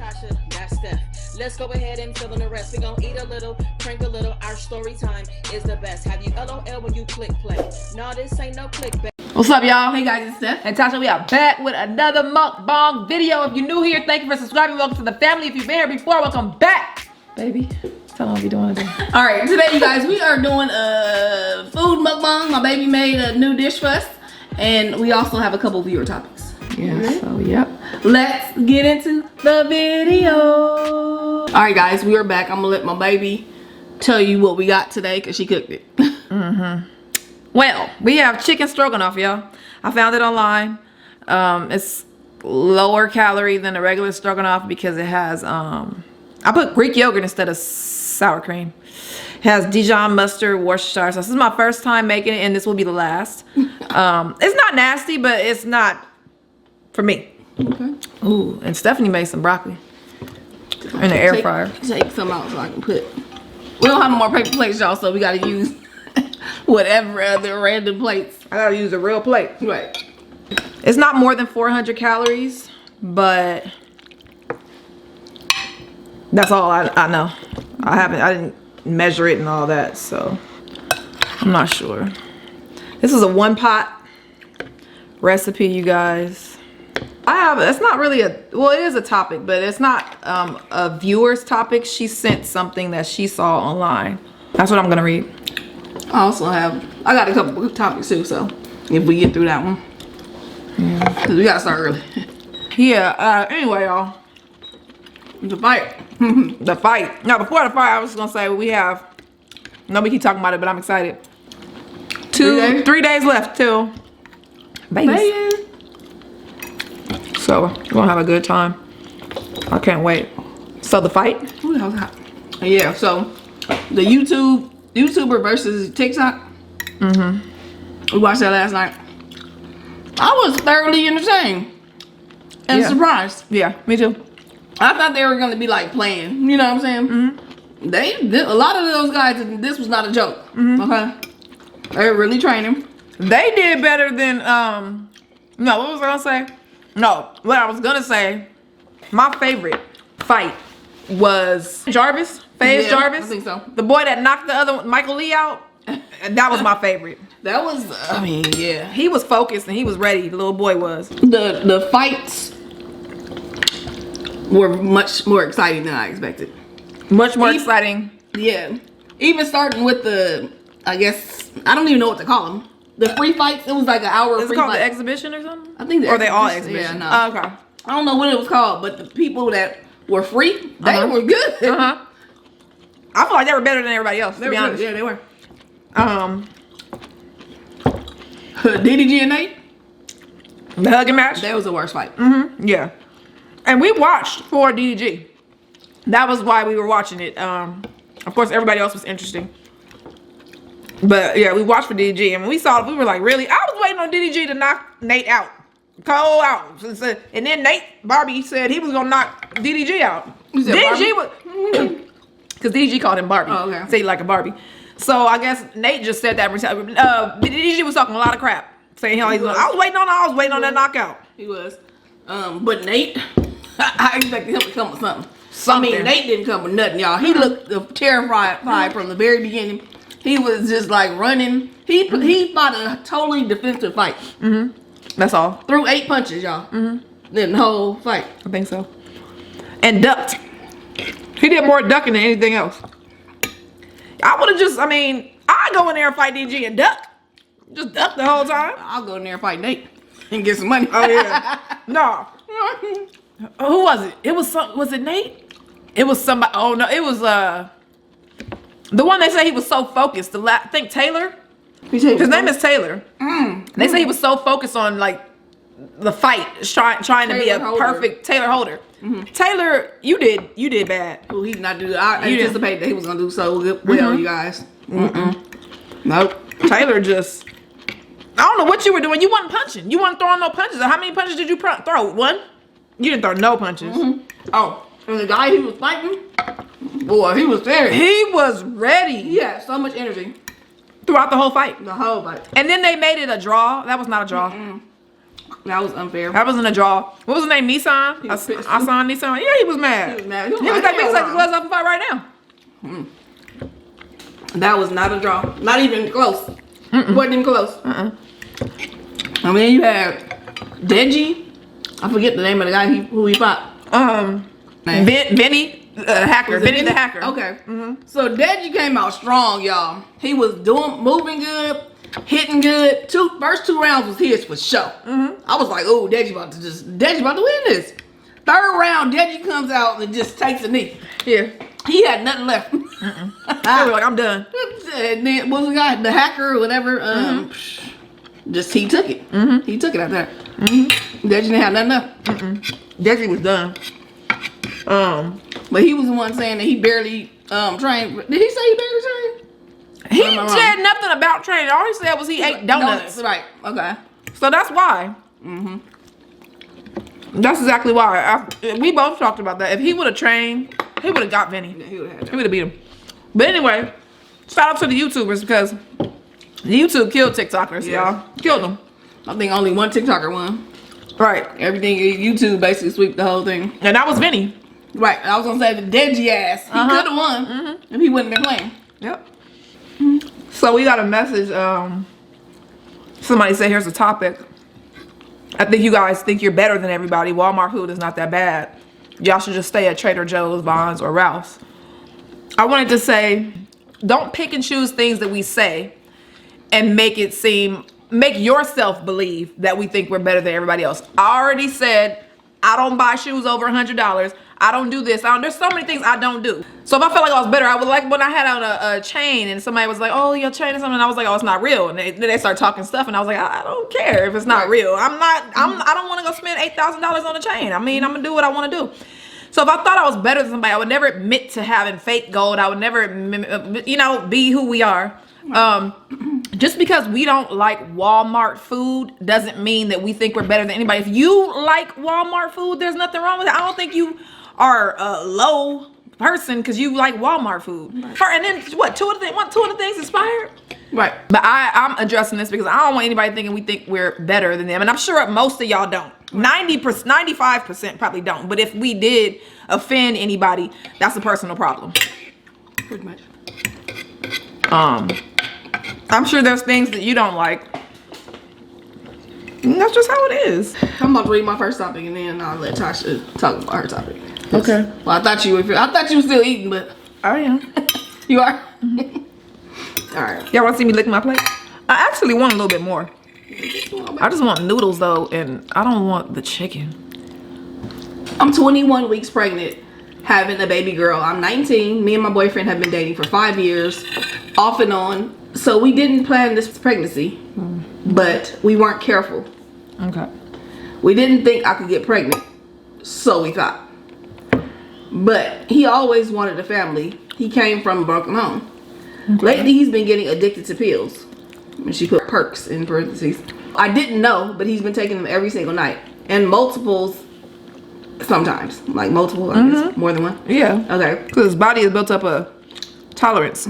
Tasha, that's Steph. Let's go ahead and fill in the rest. We gon' eat a little, drink a little. Our story time is the best. Have you LOL when you click play? No, this ain't no clickbait. What's up, y'all? Hey guys, it's Steph and Tasha. We are back with another mukbang video. If you're new here, thank you for subscribing. Welcome to the family. If you've been here before, welcome back, baby. Tell them what you're doing today. All right, today, you guys, we are doing a food mukbang. My baby made a new dish for us, and we also have a couple viewer topics. Yeah. So yep. Let's get into the video. All right, guys, we are back. I'm gonna let my baby tell you what we got today because she cooked it. Well, we have chicken stroganoff, y'all. I found it online. It's lower calorie than a regular stroganoff because it has I put Greek yogurt instead of sour cream. It has Dijon mustard, Worcestershire sauce. This is my first time making it, and this will be the last. It's not nasty, but it's not for me. Okay. Ooh, and Stephanie made some broccoli in the air fryer. Take some out so I can put. We don't have no more paper plates, y'all, so we gotta use whatever other random plates. I gotta use a real plate. Right. It's not more than 400 calories, but that's all I know. I didn't measure it and all that, so I'm not sure. This is a one pot recipe, you guys. It's not really well, it is a topic, but it's not a viewer's topic. She sent something that she saw online. That's what I'm gonna read. I got a couple of topics too, so if we get through that one. Because we gotta start early. Yeah, anyway, y'all. The fight. The fight. Now, before the fight, I was gonna say we keep talking about it, but I'm excited. 3 days left till Vegas. So we're gonna have a good time. I can't wait. So the fight. Ooh, that was hot. Yeah, so the YouTuber versus TikTok. We watched that last night. I was thoroughly entertained and surprised. Yeah, me too. I thought they were gonna be like playing. You know what I'm saying? A lot of those guys. This was not a joke. Okay, they're really training. They did better than no. What was I gonna say? No, what I was gonna say. My favorite fight was Jarvis. Jarvis. I think so. The boy that knocked the other one, Michael Lee out. That was my favorite. That was. I mean, yeah. He was focused and he was ready. The little boy was. The fights were much more exciting than I expected. Much more exciting. Yeah. Even starting with I guess, I don't even know what to call them. The free fights, it was like an hour Is free it called fight. the exhibition or something? I think or they all exhibition? Yeah, no. Oh, okay. I don't know what it was called, but the people that were free, they were good. I feel like they were better than everybody else, to be honest. Yeah, they were. DDG and Nate? The hugging match? That was the worst fight. Yeah. And we watched for DDG. That was why we were watching it. Of course, everybody else was interesting. But yeah, we watched for DDG. And when we saw it, we were like, really? I was waiting on DDG to knock Nate out. Cole out. And then Barbie said he was going to knock DDG out. DDG was... Because DDG called him Barbie. Oh, okay. Say like a Barbie. So I guess Nate just said that. DDG was talking a lot of crap. Saying I was waiting on that knockout. He was. But Nate, I expected him to come with something. I mean, Nate didn't come with nothing, y'all. He looked terrified from the very beginning. He was just like running. He fought a totally defensive fight. That's all. Threw 8 punches, y'all. Then the whole fight. I think so. And ducked. He did more ducking than anything else. I would have I'd go in there and fight DG and duck. Just duck the whole time. I'll go in there and fight Nate and get some money. Oh yeah. No. Who was it? Was it Nate? It was somebody. Oh no, it was the one they say he was so focused. I think Taylor. His name is Taylor. They say he was so focused on like the fight, trying to be a perfect Taylor Holder. Taylor, you did bad. Oh, he did not do that. I anticipated that he was gonna do so well, you guys. Nope. Taylor just, I don't know what you were doing. You wasn't punching. You wasn't throwing no punches. How many punches did you throw? One? You didn't throw no punches. Oh, and the guy he was fighting, boy, he was serious. He was ready. He had so much energy throughout the whole fight. The whole fight. And then they made it a draw. That was not a draw. That was unfair. That wasn't a draw. What was his name? Nissan? He was pissed. Asan Nissan? Yeah, he was mad. He was mad. He was like, the gloves off and fight right now. That was not a draw. Not even close. Wasn't even close. I mean, you had Deji. I forget the name of the guy who he fought. Vinny the hacker. Vinny the hacker. Okay. So Deji came out strong, y'all. He was moving good, hitting good. First two rounds was his for sure. I was like, oh, Deji about to win this. Third round, Deji comes out and just takes a knee. Yeah. He had nothing left. They were like, I'm done. And then what was the guy, the hacker or whatever? Just he took it. He took it out there. Deji didn't have nothing left. Deji was done. But he was the one saying that he barely trained. Did he say he barely trained? He said nothing about training. All he said was he ate donuts. Right. Okay. So that's why. That's exactly why. We both talked about that. If he would have trained, he would have got Vinny. Yeah, he would have beat him. But anyway, shout out to the YouTubers because YouTube killed TikTokers, y'all. Killed them. I think only one TikToker won. Right. Everything YouTube basically swept the whole thing. And that was Vinny. Right. I was gonna say the Deji ass. He could have won if he wouldn't been playing. Yep. So we got a message. Somebody said, here's a topic. I think you guys think you're better than everybody. Walmart food is not that bad. Y'all should just stay at Trader Joe's, Vons, or Ralph's. I wanted to say, don't pick and choose things that we say and make yourself believe that we think we're better than everybody else. I already said, I don't buy shoes over $100. I don't do this. There's so many things I don't do. So if I felt like I was better, I would like when I had on a chain and somebody was like, oh, your chain is something. And I was like, oh, it's not real. And then they start talking stuff and I was like, I don't care if it's not real. I don't want to go spend $8,000 on a chain. I mean, I'm going to do what I want to do. So if I thought I was better than somebody, I would never admit to having fake gold. I would never, be who we are. Just because we don't like Walmart food doesn't mean that we think we're better than anybody. If you like Walmart food, there's nothing wrong with it. I don't think you are a low person because you like Walmart food. Right. And then what? Two of the things expired. Right. But I'm addressing this because I don't want anybody thinking we think we're better than them, and I'm sure most of y'all don't. 95% probably don't. But if we did offend anybody, that's a personal problem. Pretty much. I'm sure there's things that you don't like. And that's just how it is. I'm about to read my first topic and then I'll let Tasha talk about her topic. Okay. Well, I thought you were still eating, but I am. You are. All right. Y'all want to see me lick my plate? I actually want a little bit more. I just want noodles though, and I don't want the chicken. I'm 21 weeks pregnant, having a baby girl. I'm 19. Me and my boyfriend have been dating for 5 years, off and on. So we didn't plan this pregnancy, but we weren't careful. Okay. We didn't think I could get pregnant, so we thought. But he always wanted a family. He came from a broken home. Okay. Lately, he's been getting addicted to pills. And she put perks in parentheses. I didn't know, but he's been taking them every single night. And multiples sometimes. Like multiple, I guess, more than one. Yeah. Okay. Because his body has built up a tolerance.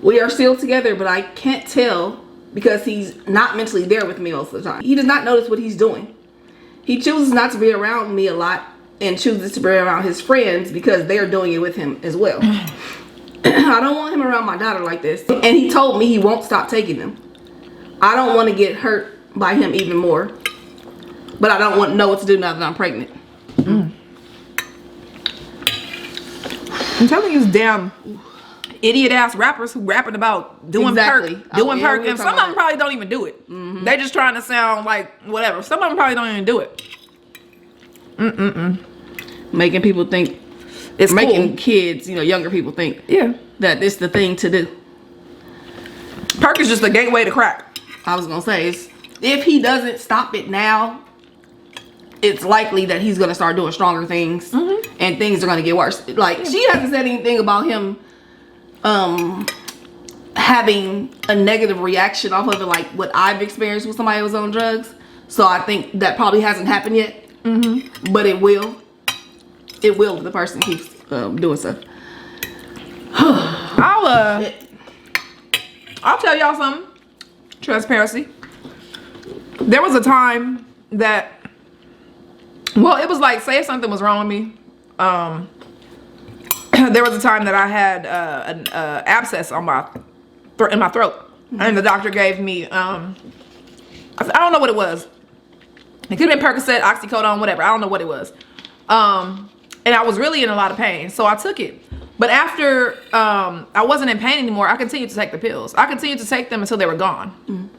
We are still together, but I can't tell because he's not mentally there with me most of the time. He does not notice what he's doing. He chooses not to be around me a lot and chooses to be around his friends because they're doing it with him as well. I don't want him around my daughter like this. And he told me he won't stop taking them. I don't want to get hurt by him even more. But I don't want to know what to do now that I'm pregnant. I'm telling you, damn idiot ass rappers who rapping about doing perk. And some of them probably don't even do it. They just trying to sound like whatever. Some of them probably don't even do it. Making people think it's making cool. Kids, younger people think that it's the thing to do. Perk is just a gateway to crack. I was gonna say, if he doesn't stop it now, it's likely that he's gonna start doing stronger things, and things are gonna get worse. Like she hasn't said anything about him having a negative reaction off of it, like what I've experienced with somebody who was on drugs. So I think that probably hasn't happened yet, but it will. It will if the person keeps doing stuff. I'll tell y'all something. Transparency. There was a time that, well, it was like, say if something was wrong with me. There was a time that I had an abscess on in my throat, and the doctor gave me I don't know what it was. It could have been Percocet, oxycodone, whatever. I don't know what it was. And I was really in a lot of pain, so I took it. But after I wasn't in pain anymore, I continued to take the pills. I continued to take them until they were gone.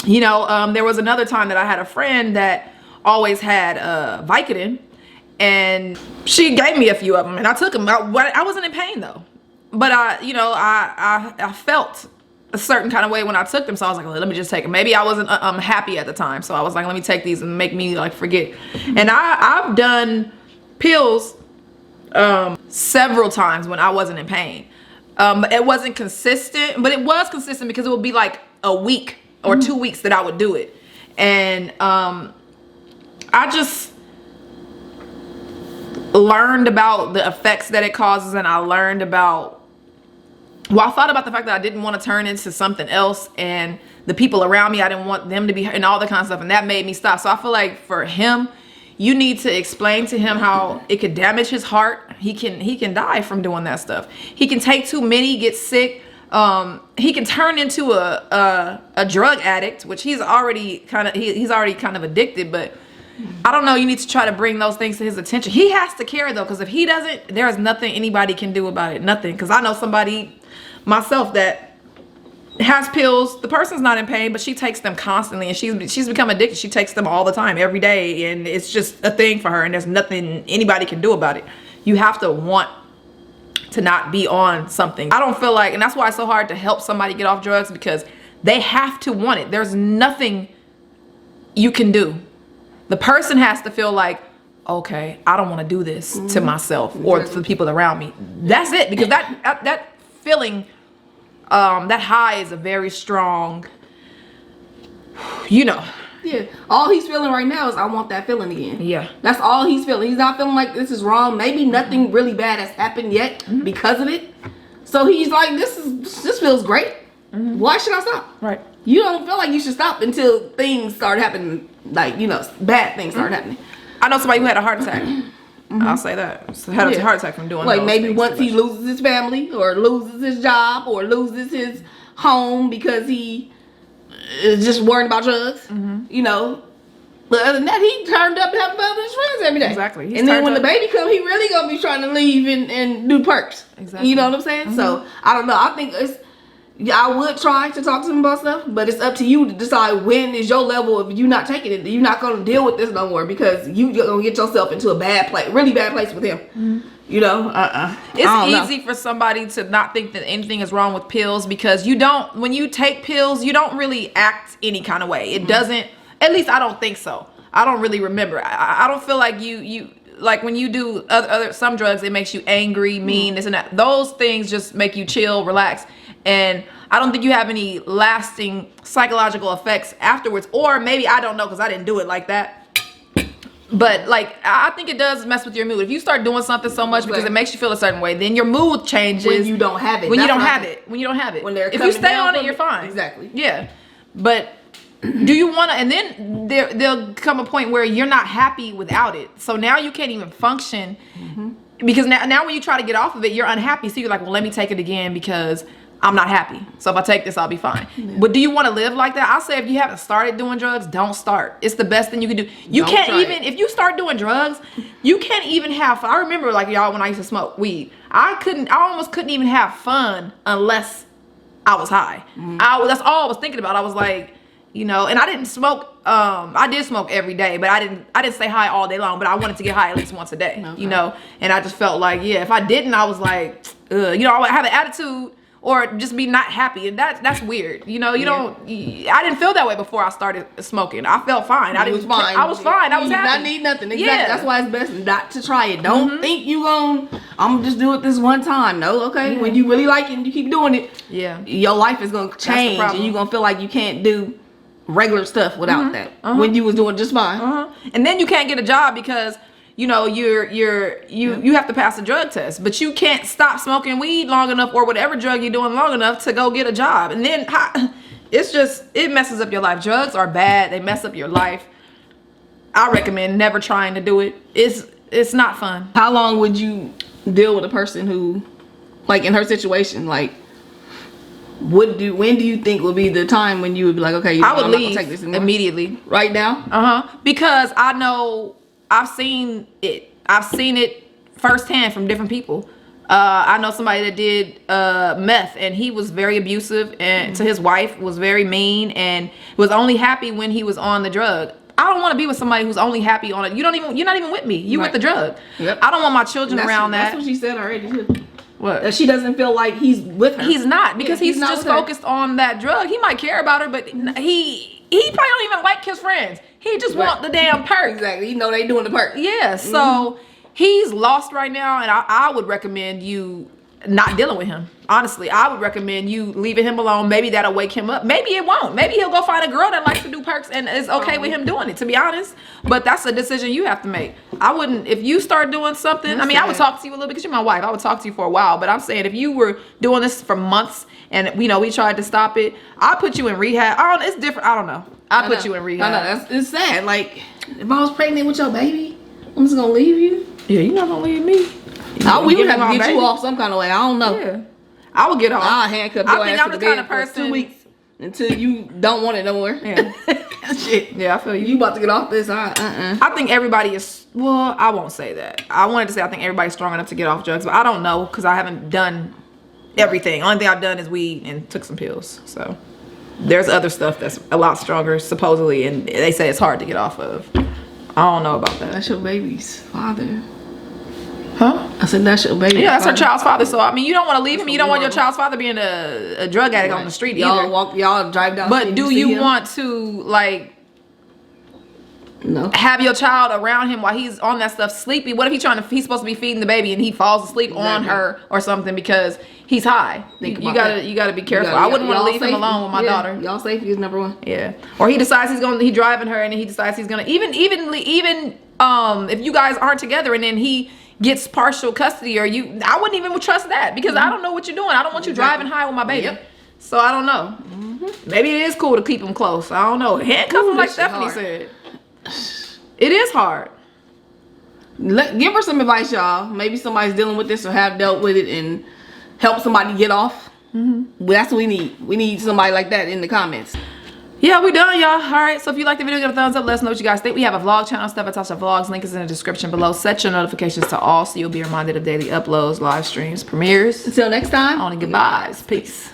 You know, there was another time that I had a friend that always had Vicodin, and she gave me a few of them, and I took them. I wasn't in pain though, but I felt a certain kind of way when I took them, so I was like, well, let me just take them. Maybe I wasn't happy at the time, so I was like, let me take these and make me like forget. And I've done pills several times when I wasn't in pain. It wasn't consistent, but it was consistent because it would be like a week or 2 weeks that I would do it. And I just learned about the effects that it causes, and I learned about, well, I thought about the fact that I didn't want to turn into something else, and the people around me, I didn't want them to be hurt and all that kind of stuff, and that made me stop. So I feel like for him, you need to explain to him how it could damage his heart. He can die from doing that stuff. He can take too many, get sick. He can turn into a drug addict, which he's already kind of addicted, but I don't know. You need to try to bring those things to his attention. He has to care though, because if he doesn't, there is nothing anybody can do about it. Nothing. Because I know somebody myself that has pills. The person's not in pain, but she takes them constantly, and she's become addicted. She takes them all the time, every day, and it's just a thing for her, and there's nothing anybody can do about it. You have to want to not be on something. I don't feel like, and that's why it's so hard to help somebody get off drugs, because they have to want it. There's nothing you can do. The person has to feel like, okay, I don't want to do this to myself or to the people around me. That's it, because that feeling, that high is a very strong, you know. Yeah, all he's feeling right now is I want that feeling again. Yeah. That's all he's feeling. He's not feeling like this is wrong. Maybe nothing really bad has happened yet because of it. So he's like, this feels great. Why should I stop? Right. You don't feel like you should stop until things start happening, like, you know, bad things start happening. I know somebody who had a heart attack. I'll say that. So had a heart attack from doing like those maybe things once he loses his family or loses his job or loses his home because he is just worried about drugs, you know. But other than that, he turned up having fun with his friends every day. Exactly. He's and then when up. the baby come, he really gonna be trying to leave and do perks. Exactly. You know what I'm saying? So I don't know. I think I would try to talk to him about stuff, but it's up to you to decide when is your level of you not taking it. You're not gonna deal with this no more because you're gonna get yourself into a bad place, really bad place with him. You know, it's easy for somebody to not think that anything is wrong with pills, because you don't, when you take pills, you don't really act any kind of way. It doesn't, at least I don't think so. I don't really remember. I don't feel like you like when you do some drugs, it makes you angry, mean, this and that. Those things just make you chill, relax. And I don't think you have any lasting psychological effects afterwards. Or maybe, I don't know, because I didn't do it like that. But like, I think it does mess with your mood. If you start doing something so much because it makes you feel a certain way, then your mood changes. When you don't have it. When you don't have it. When you don't have it. When they're if you stay on it, you're fine. Exactly. Yeah. But do you want to, and then there'll come a point where you're not happy without it. So now you can't even function because now when you try to get off of it, you're unhappy. So you're like, well, let me take it again because I'm not happy. So if I take this, I'll be fine. Yeah. But do you want to live like that? I'll say if you haven't started doing drugs, don't start. It's the best thing you can do. You can't even, if you start doing drugs, you can't even have fun. I remember like y'all when I used to smoke weed, I almost couldn't even have fun unless I was high. That's all I was thinking about. I was like, you know, and I didn't smoke. I did smoke every day, but I didn't stay high all day long. But I wanted to get high at least once a day, you know. And I just felt like, yeah, if I didn't, I was like, you know, I would have an attitude or just be not happy, and that's weird. You know, I didn't feel that way before I started smoking. I felt fine. I was fine. I was happy. I need nothing. Exactly. Yeah. That's why it's best not to try it. Don't think I'm gonna just do it this one time. No, okay. When you really like it and you keep doing it, your life is gonna change, and you're gonna feel like you can't do regular stuff without that when you was doing just fine. And then you can't get a job because you know you have to pass a drug test, but you can't stop smoking weed long enough or whatever drug you're doing long enough to go get a job. And then it messes up your life. Drugs are bad. They mess up your life. I recommend never trying to do it. It's not fun. How long would you deal with a person who, like in her situation, like when do you think would be the time when you would be like, okay, I would I'm leave not gonna take this anymore? immediately. Right now? Because I know I've seen it firsthand from different people. I know somebody that did meth, and he was very abusive and to his wife, was very mean, and was only happy when he was on the drug. I don't want to be with somebody who's only happy on it. You're not even with me. You with the drug. Yep. I don't want my children around that. That's what she said already too. What? That she doesn't feel like he's with her. He's not, because he's not just with her. focused on that drug. He might care about her, but he probably don't even like his friends. He just want the damn perk. Exactly. You know they doing the perk. Yeah. So he's lost right now, and I would recommend you not dealing with him. Honestly, I would recommend you leaving him alone. Maybe that'll wake him up. Maybe it won't. Maybe he'll go find a girl that likes to do perks and is okay with him doing it, to be honest. But that's a decision you have to make. I wouldn't, if you start doing something, I mean, I would talk to you a little bit because you're my wife. I would talk to you for a while. But I'm saying if you were doing this for months and, you know, we tried to stop it, I'll put you in rehab. It's different. I don't know. I'll put you in rehab. I know. It's sad. Like, if I was pregnant with your baby, I'm just going to leave you? Yeah, you're not going to leave me. We would have to get you off some kind of way. I don't know. Yeah. I would get off. I'll handcuff your ass I'm to the the kind bed of person, for 2 weeks until you don't want it no more. Yeah. Shit. Yeah, I feel you. You about to get off this? I think everybody is, well, I won't say that. I wanted to say I think everybody's strong enough to get off drugs, but I don't know because I haven't done everything. Only thing I've done is weed and took some pills. So there's other stuff that's a lot stronger, supposedly, and they say it's hard to get off of. I don't know about that. That's your baby's father. Huh? I said that's your baby. Yeah, that's her child's father. So I mean, you don't want to leave him. You don't want your child's father being a drug addict on the street either. Y'all drive down. But do you want to like have your child around him while he's on that stuff sleepy? What if he's supposed to be feeding the baby and he falls asleep on her or something because he's high? You gotta be careful. I wouldn't want to leave him alone with my daughter. Y'all safety is number one. Yeah. Or he decides he's driving her and he decides he's gonna even if you guys aren't together and then he gets partial custody or I wouldn't even trust that because I don't know what you're doing. I don't want you driving high with my baby. Yep. So I don't know. Maybe it is cool to keep him close. I don't know. Handcuff him like Stephanie said. It is hard. Give her some advice, y'all. Maybe somebody's dealing with this or have dealt with it and help somebody get off. That's what we need. We need somebody like that in the comments. Yeah, we done, y'all. All right, so if you like the video, give it a thumbs up. Let us know what you guys think. We have a vlog channel, Steph and Tasha Vlogs. Link is in the description below. Set your notifications to all so you'll be reminded of daily uploads, live streams, premieres. Until next time. Only goodbyes. Peace.